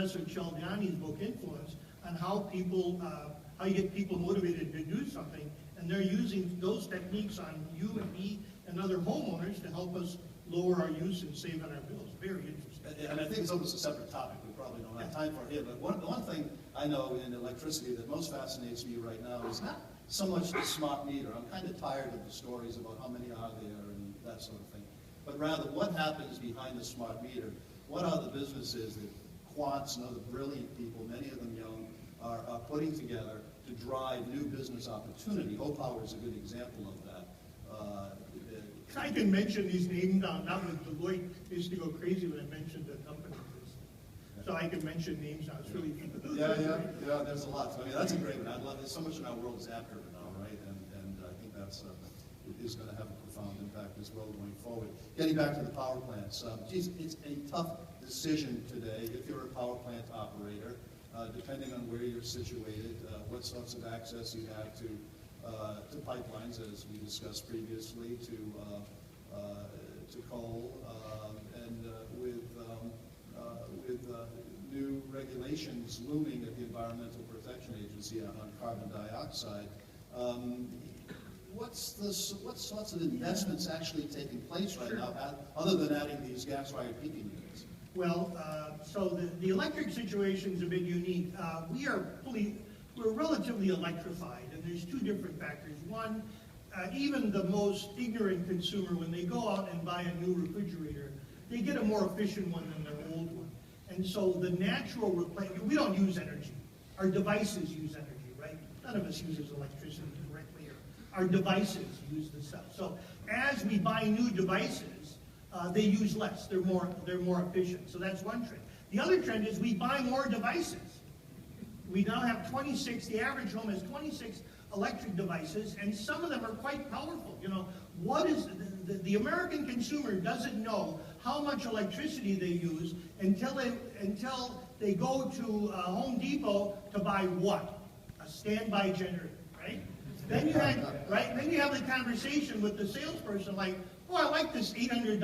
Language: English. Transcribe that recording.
Professor Cialdini's book, Influence, on how how you get people motivated to do something, and they're using those techniques on you and me and other homeowners to help us lower our use and save on our bills. Very interesting. And I think it's almost a separate topic. We probably don't have time for it here. But the one thing I know in electricity that most fascinates me right now is not so much the smart meter. I'm kind of tired of the stories about how many are there and that sort of thing. But rather, what happens behind the smart meter? What are the businesses that quants and other brilliant people, many of them young, are putting together to drive new business opportunity? Opower is a good example of that. I can mention these names now. Not with Deloitte used to go crazy when I mentioned the company. So I can mention names now. It's really yeah. There's a lot. So, I mean, that's a great one. I love it. So much in our world is after it now, right? And I think that's it is going to have a profound impact as well going forward. Getting back to the power plants, geez, it's a tough decision today if you're a power plant operator, depending on where you're situated, what sorts of access you have to pipelines, as we discussed previously, to coal, and with new regulations looming at the Environmental Protection Agency on carbon dioxide. What sorts of investments actually taking place right now, other than adding these gas-fired peaking units? Well, so the electric situation is a bit unique. We're relatively electrified, and there's two different factors. One, even the most ignorant consumer, when they go out and buy a new refrigerator, they get a more efficient one than their old one. And so the natural replacement, we don't use energy. Our devices use energy, right? None of us uses electricity directly. Our devices use the stuff. So as we buy new devices, they use less. They're more efficient. So that's one trend. The other trend is we buy more devices. We now have 26. The average home has 26 electric devices, and some of them are quite powerful. You know, what is the American consumer doesn't know how much electricity they use until they go to Home Depot to buy what? A standby generator, right? Then you have the conversation with the salesperson like, oh, I like this $800